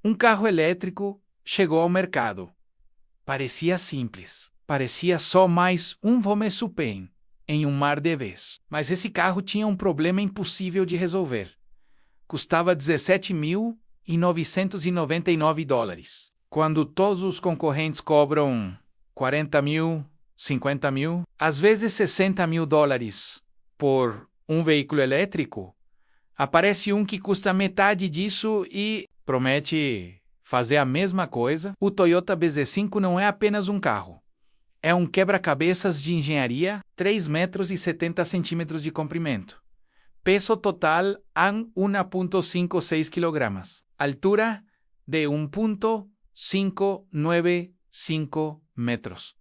Um carro elétrico chegou ao mercado. Parecia simples. Parecia só mais um Volkswagen em um mar de vez. Mas esse carro tinha um problema impossível de resolver. Custava $17.999. Quando todos os concorrentes cobram 40 mil, 50 mil, às vezes 60 mil dólares por um veículo elétrico, aparece um que custa metade disso e promete fazer a mesma coisa. O Toyota BZ5 não é apenas um carro. É um quebra-cabeças de engenharia, 3 metros e 70 centímetros de comprimento. Peso total a 1,56 kg. Altura de 1,595 metros.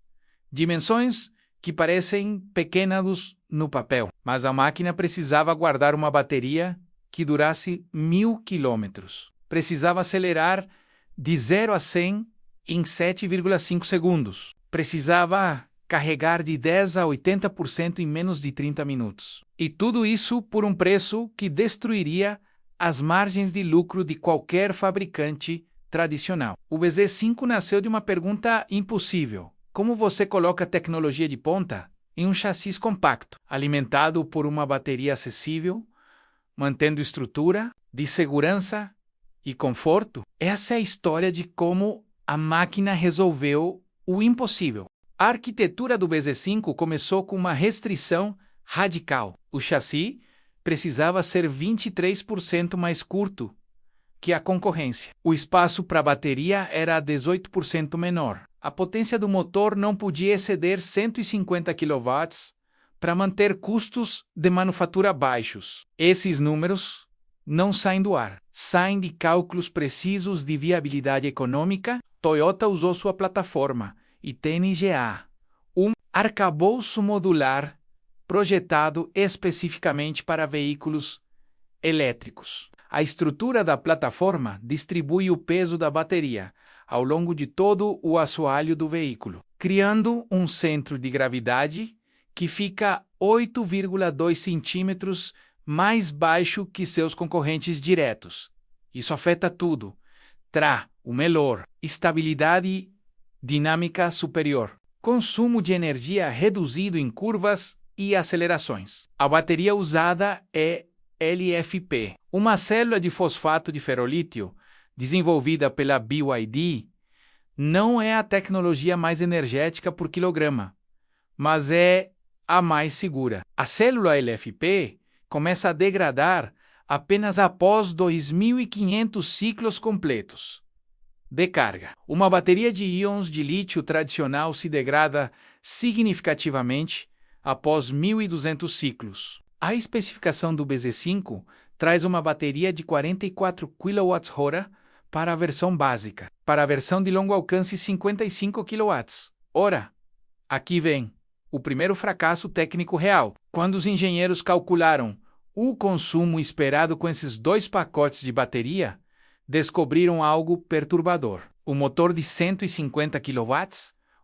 Dimensões que parecem pequenas no papel, mas a máquina precisava guardar uma bateria que durasse 1000 quilômetros. Precisava acelerar de 0 a 100 em 7,5 segundos. Precisava carregar de 10 a 80% em menos de 30 minutos. E tudo isso por um preço que destruiria as margens de lucro de qualquer fabricante tradicional. O BZ5 nasceu de uma pergunta impossível. Como você coloca tecnologia de ponta em um chassi compacto, alimentado por uma bateria acessível, mantendo estrutura de segurança e conforto? Essa é a história de como a máquina resolveu o impossível. A arquitetura do BZ5 começou com uma restrição radical. O chassi precisava ser 23% mais curto que a concorrência. O espaço para a bateria era 18% menor. A potência do motor não podia exceder 150 kW para manter custos de manufatura baixos. Esses números não saem do ar. Saem de cálculos precisos de viabilidade econômica. Toyota usou sua plataforma ITNGA, um arcabouço modular projetado especificamente para veículos elétricos. A estrutura da plataforma distribui o peso da bateria ao longo de todo o assoalho do veículo, criando um centro de gravidade que fica 8,2 centímetros mais baixo que seus concorrentes diretos. Isso afeta tudo. O melhor, estabilidade dinâmica superior, consumo de energia reduzido em curvas e acelerações. A bateria usada é LFP, uma célula de fosfato de ferrolítio desenvolvida pela BYD. Não é a tecnologia mais energética por quilograma, mas é a mais segura. A célula LFP começa a degradar apenas após 2.500 ciclos completos de carga. Uma bateria de íons de lítio tradicional se degrada significativamente após 1.200 ciclos. A especificação do BZ5 traz uma bateria de 44 kWh para a versão básica. Para a versão de longo alcance, 55 kWh. Ora, aqui vem o primeiro fracasso técnico real. Quando os engenheiros calcularam o consumo esperado com esses 2 pacotes de bateria, descobriram algo perturbador. O motor de 150 kW,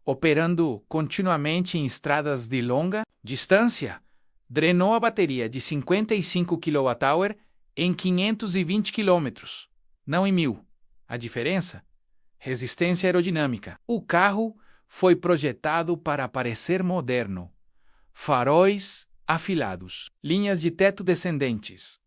operando continuamente em estradas de longa distância, drenou a bateria de 55 kWh em 520 km, não em 1000. A diferença? Resistência aerodinâmica. O carro foi projetado para parecer moderno. Faróis afilados, linhas de teto descendentes,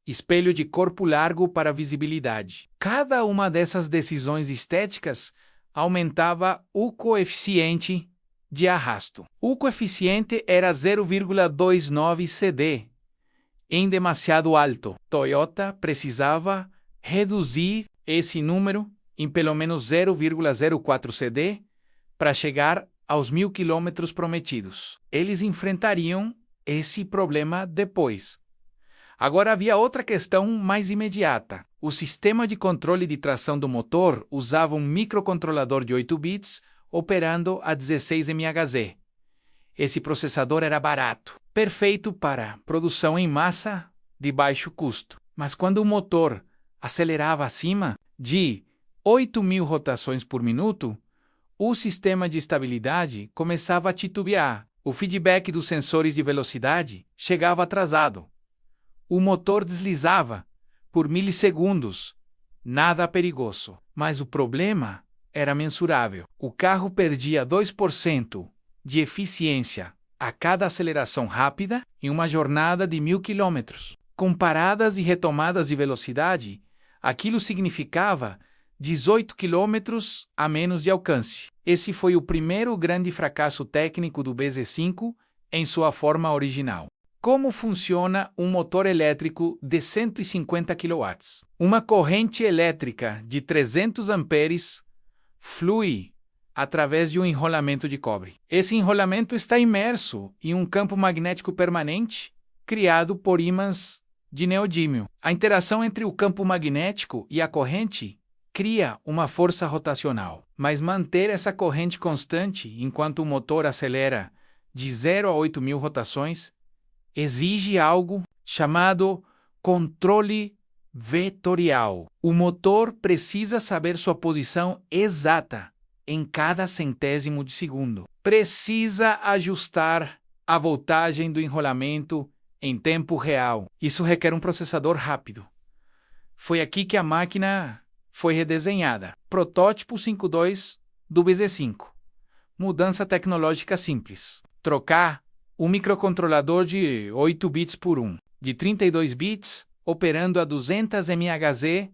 espelho de corpo largo para visibilidade. Cada uma dessas decisões estéticas aumentava o coeficiente de arrasto. O coeficiente era 0,29 CD, em demasiado alto. Toyota precisava reduzir esse número em pelo menos 0,04 CD para chegar aos 1.000 km prometidos. Eles enfrentariam esse problema depois. Agora havia outra questão mais imediata. O sistema de controle de tração do motor usava um microcontrolador de 8 bits operando a 16 MHz. Esse processador era barato, perfeito para produção em massa de baixo custo. Mas quando o motor acelerava acima de 8.000 rotações por minuto, o sistema de estabilidade começava a titubear. O feedback dos sensores de velocidade chegava atrasado. O motor deslizava por milissegundos Nada perigoso. Mas o problema era mensurável. O carro perdia 2% de eficiência a cada aceleração rápida em uma jornada de 1.000 quilômetros. Com paradas e retomadas de velocidade, aquilo significava 18 quilômetros a menos de alcance. Esse foi o primeiro grande fracasso técnico do BZ5 em sua forma original. Como funciona um motor elétrico de 150 kW? Uma corrente elétrica de 300 amperes flui através de um enrolamento de cobre. Esse enrolamento está imerso em um campo magnético permanente criado por ímãs de neodímio. A interação entre o campo magnético e a corrente cria uma força rotacional, mas manter essa corrente constante enquanto o motor acelera de 0 a 8.000 rotações exige algo chamado controle vetorial. O motor precisa saber sua posição exata em cada centésimo de segundo. Precisa ajustar a voltagem do enrolamento em tempo real. Isso requer um processador rápido. Foi aqui que a máquina foi redesenhada. Protótipo 5.2 do BZ5. Mudança tecnológica simples. Trocar um microcontrolador de 8 bits por 1, de 32 bits, operando a 200 MHz,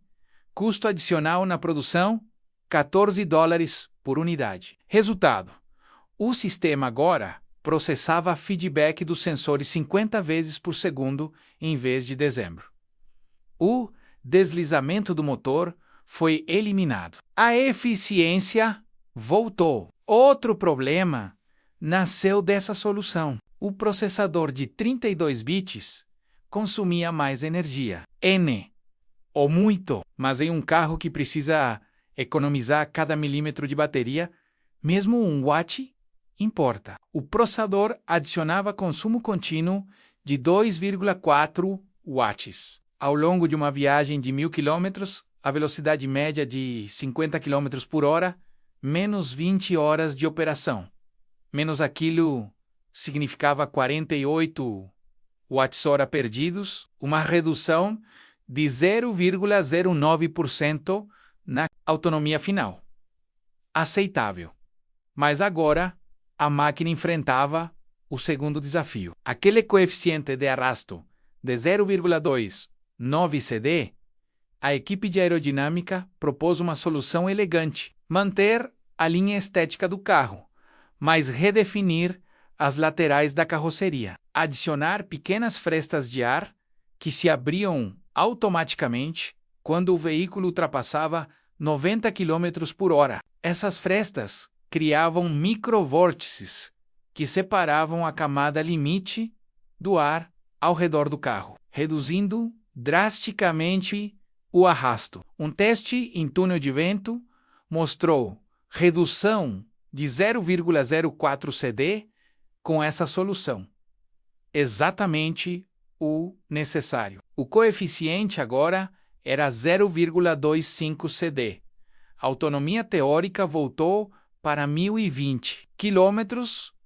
custo adicional na produção, $14 por unidade. Resultado: o sistema agora processava feedback dos sensores 50 vezes por segundo em vez de dezembro. O deslizamento do motor foi eliminado. A eficiência voltou. Outro problema nasceu dessa solução. O processador de 32 bits consumia mais energia. N, ou muito, mas em um carro que precisa economizar cada milímetro de bateria, mesmo 1 watt importa. O processador adicionava consumo contínuo de 2,4 watts. Ao longo de uma viagem de 1.000 km, a velocidade média de 50 km por hora, menos 20 horas de operação. Menos aquilo significava 48 watts-hora perdidos, uma redução de 0,09% na autonomia final. Aceitável. Mas agora, a máquina enfrentava o segundo desafio. Aquele coeficiente de arrasto de 0,29 CD, a equipe de aerodinâmica propôs uma solução elegante: manter a linha estética do carro, mas redefinir as laterais da carroceria, adicionar pequenas frestas de ar que se abriam automaticamente quando o veículo ultrapassava 90 km por hora. Essas frestas criavam microvórtices que separavam a camada limite do ar ao redor do carro, reduzindo drasticamente o arrasto. Um teste em túnel de vento mostrou redução de 0,04 CD com essa solução. Exatamente o necessário. O coeficiente agora era 0,25 CD. A autonomia teórica voltou para 1.020 km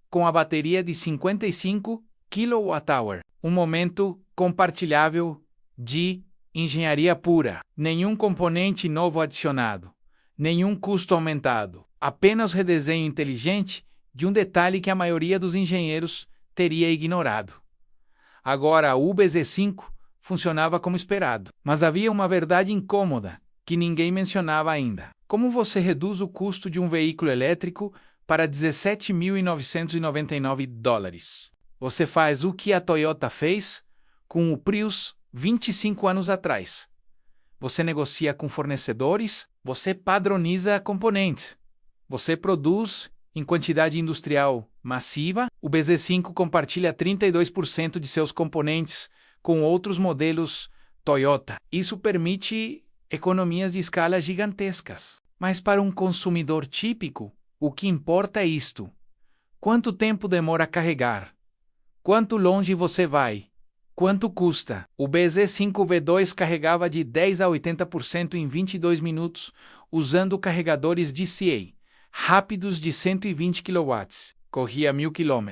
com a bateria de 55 kWh. Um momento compartilhável de engenharia pura. Nenhum componente novo adicionado. Nenhum custo aumentado. Apenas redesenho inteligente de um detalhe que a maioria dos engenheiros teria ignorado. Agora, o BZ5 funcionava como esperado, mas havia uma verdade incômoda que ninguém mencionava ainda. Como você reduz o custo de um veículo elétrico para $17.999? Você faz o que a Toyota fez com o Prius 25 anos atrás. Você negocia com fornecedores, você padroniza componentes, você produz em quantidade industrial massiva. O BZ5 compartilha 32% de seus componentes com outros modelos Toyota. Isso permite economias de escala gigantescas. Mas para um consumidor típico, o que importa é isto: quanto tempo demora a carregar? Quanto longe você vai? Quanto custa? O BZ5 V2 carregava de 10 a 80% em 22 minutos usando carregadores DCA rápidos de 120 kW. Corria 1.000 km.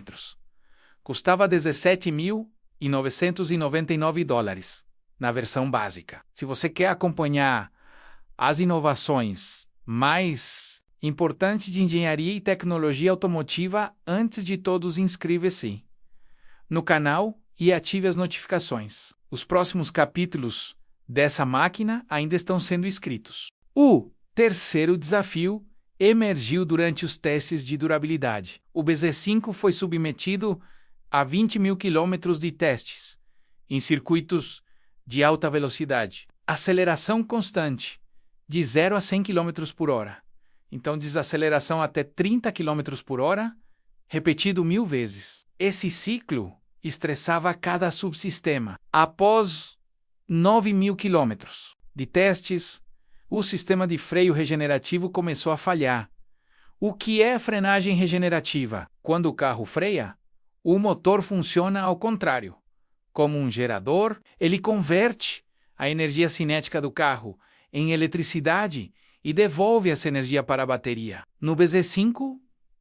Custava $17.999 na versão básica. Se você quer acompanhar As inovações mais importantes de engenharia e tecnologia automotiva antes de todos inscreva-se no canal e ative as notificações. Os próximos capítulos dessa máquina ainda estão sendo escritos. O terceiro desafio emergiu durante os testes de durabilidade. O BZ5 foi submetido a 20.000 quilômetros de testes, em circuitos de alta velocidade. Aceleração constante, de 0 a 100 km por hora. Então, desaceleração até 30 km por hora, repetido 1000 vezes. Esse ciclo estressava cada subsistema. Após 9.000 km de testes, o sistema de freio regenerativo começou a falhar. O que é frenagem regenerativa? Quando o carro freia, o motor funciona ao contrário. Como um gerador, ele converte a energia cinética do carro em eletricidade e devolve essa energia para a bateria. No BZ5,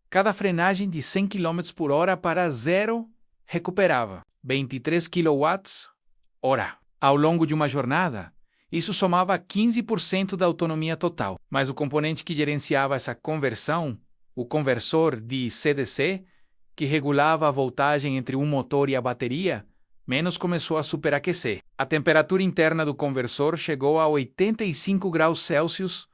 cada frenagem de 100 km por hora para zero recuperava 23 kWh. Ao longo de uma jornada, isso somava 15% da autonomia total. Mas o componente que gerenciava essa conversão, o conversor de CDC, que regulava a voltagem entre um motor e a bateria, menos começou a superaquecer. A temperatura interna do conversor chegou a 85 graus Celsius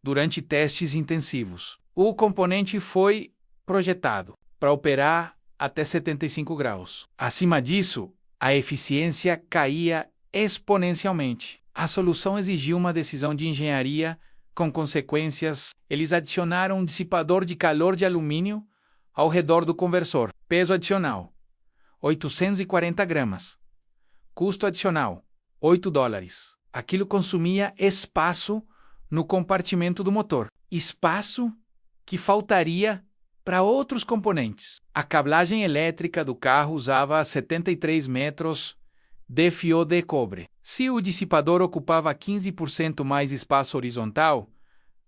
durante testes intensivos. O componente foi projetado para operar até 75 graus. Acima disso, a eficiência caía exponencialmente. A solução exigiu uma decisão de engenharia com consequências. Eles adicionaram um dissipador de calor de alumínio ao redor do conversor. Peso adicional: 840 gramas. Custo adicional: $8. Aquilo consumia espaço no compartimento do motor. Espaço que faltaria para outros componentes. A cablagem elétrica do carro usava 73 metros de fio de cobre. Se o dissipador ocupava 15% mais espaço horizontal,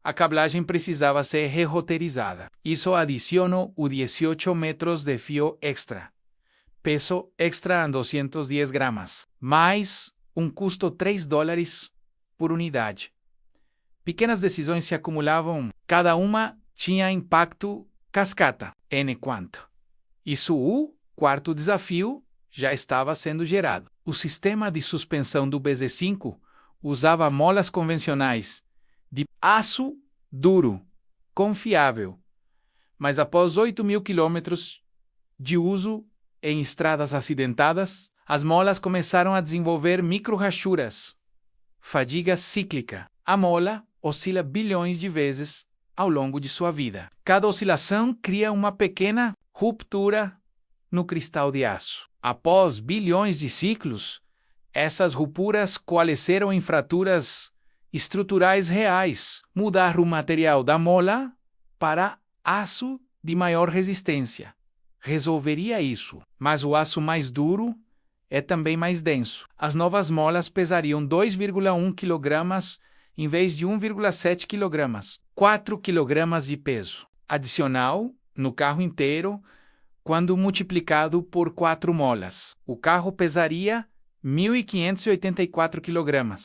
a cablagem precisava ser reroterizada. Isso adiciona os 18 metros de fio extra. Peso extra a 210 gramas. Mais um custo $3 por unidade. Pequenas decisões se acumulavam. Cada uma tinha impacto cascata. N quanto. Isso o quarto desafio já estava sendo gerado. O sistema de suspensão do BZ5 usava molas convencionais de aço duro, confiável. Mas após 8.000 quilômetros de uso em estradas acidentadas, as molas começaram a desenvolver micro-rachuras. Fadiga cíclica. A mola oscila bilhões de vezes ao longo de sua vida. Cada oscilação cria uma pequena ruptura no cristal de aço. Após bilhões de ciclos, essas rupturas coalesceram em fraturas estruturais reais. Mudar o material da mola para aço de maior resistência resolveria isso, mas o aço mais duro é também mais denso. As novas molas pesariam 2,1 kg em vez de 1,7 kg, 4 kg de peso adicional no carro inteiro. Quando multiplicado por 4 molas, o carro pesaria 1.584 kg.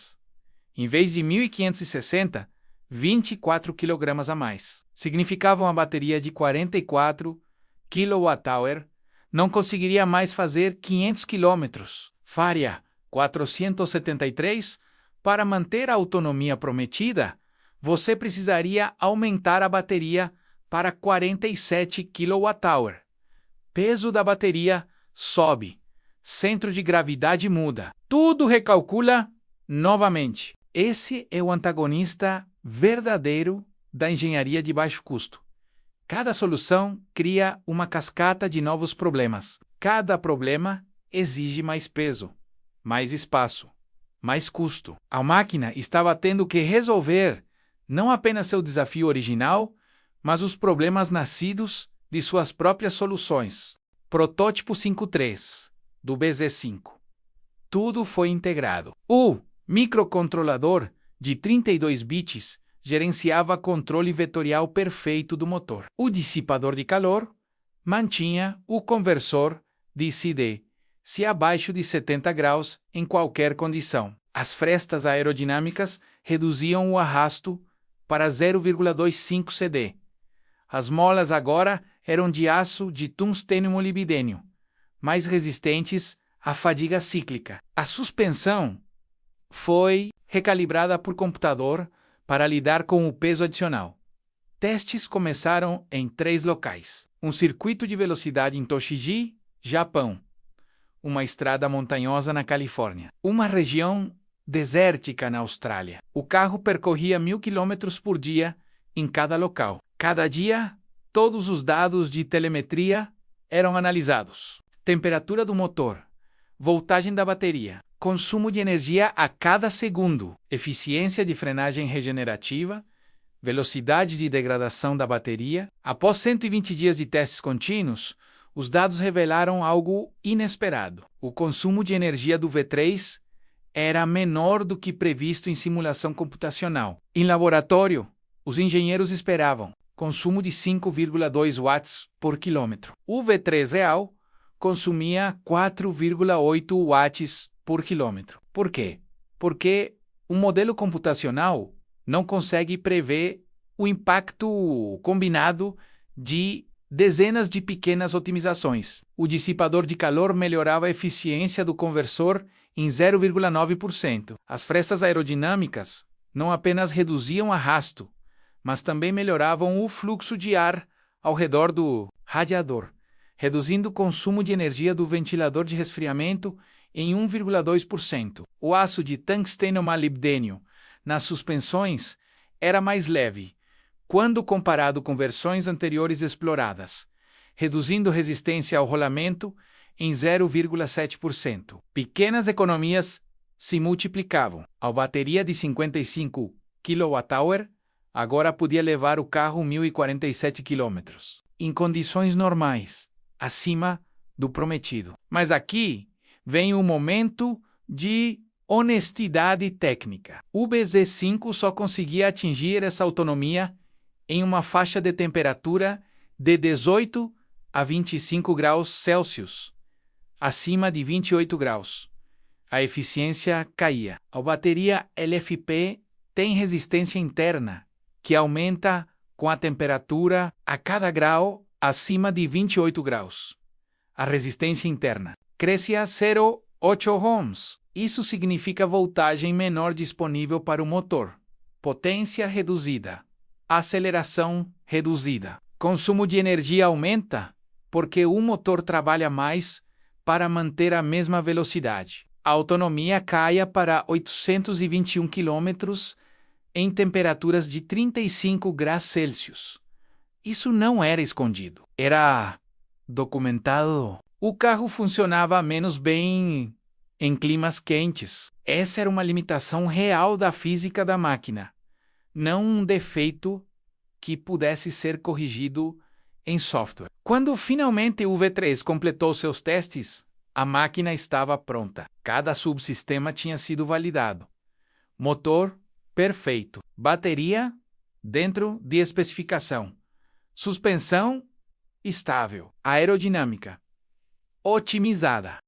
Em vez de 1.560, 24 kg a mais. Significava uma bateria de 44 kWh. Não conseguiria mais fazer 500 km. Faria 473. Para manter a autonomia prometida, você precisaria aumentar a bateria para 47 kWh. Peso da bateria sobe. Centro de gravidade muda. Tudo recalcula novamente. Esse é o antagonista verdadeiro da engenharia de baixo custo. Cada solução cria uma cascata de novos problemas. Cada problema exige mais peso, mais espaço, mais custo. A máquina estava tendo que resolver não apenas seu desafio original, mas os problemas nascidos de suas próprias soluções. Protótipo 5.3 do BZ5. Tudo foi integrado. O microcontrolador de 32 bits gerenciava controle vetorial perfeito do motor. O dissipador de calor mantinha o conversor DC-DC abaixo de 70 graus em qualquer condição. As frestas aerodinâmicas reduziam o arrasto para 0,25 cd. As molas agora eram de aço de tungstênio molibdênio, mais resistentes à fadiga cíclica. A suspensão foi recalibrada por computador para lidar com o peso adicional. Testes começaram em 3 locais: um circuito de velocidade em Tochigi, Japão, uma estrada montanhosa na Califórnia, uma região desértica na Austrália. O carro percorria 1.000 km por dia em cada local. Cada dia, todos os dados de telemetria eram analisados: temperatura do motor, voltagem da bateria, consumo de energia a cada segundo, eficiência de frenagem regenerativa, velocidade de degradação da bateria. Após 120 dias de testes contínuos, os dados revelaram algo inesperado. O consumo de energia do V3 era menor do que previsto em simulação computacional. Em laboratório, os engenheiros esperavam consumo de 5,2 watts por quilômetro. O V3 real consumia 4,8 watts por quilômetro. Por quê? Porque o modelo computacional não consegue prever o impacto combinado de dezenas de pequenas otimizações. O dissipador de calor melhorava a eficiência do conversor em 0,9%. As frestas aerodinâmicas não apenas reduziam arrasto, mas também melhoravam o fluxo de ar ao redor do radiador, reduzindo o consumo de energia do ventilador de resfriamento em 1,2%. O aço de tungstênio molibdênio nas suspensões era mais leve, quando comparado com versões anteriores exploradas, reduzindo resistência ao rolamento em 0,7%. Pequenas economias se multiplicavam. A bateria de 55 kWh agora podia levar o carro 1.047 km, em condições normais, acima do prometido. Mas aqui vem o momento de honestidade técnica. O BZ5 só conseguia atingir essa autonomia em uma faixa de temperatura de 18 a 25 graus Celsius, acima de 28 graus. A eficiência caía. A bateria LFP tem resistência interna, que aumenta com a temperatura a cada grau acima de 28 graus. A resistência interna cresce a 0,8 ohms. Isso significa voltagem menor disponível para o motor, potência reduzida, aceleração reduzida. Consumo de energia aumenta porque o motor trabalha mais para manter a mesma velocidade. A autonomia caia para 821 km em temperaturas de 35 graus Celsius. Isso não era escondido, era documentado. O carro funcionava menos bem em climas quentes. Essa era uma limitação real da física da máquina, não um defeito que pudesse ser corrigido em software. Quando finalmente o V3 completou seus testes, a máquina estava pronta. Cada subsistema tinha sido validado. Motor perfeito. Bateria dentro de especificação. Suspensão estável. Aerodinâmica otimizada.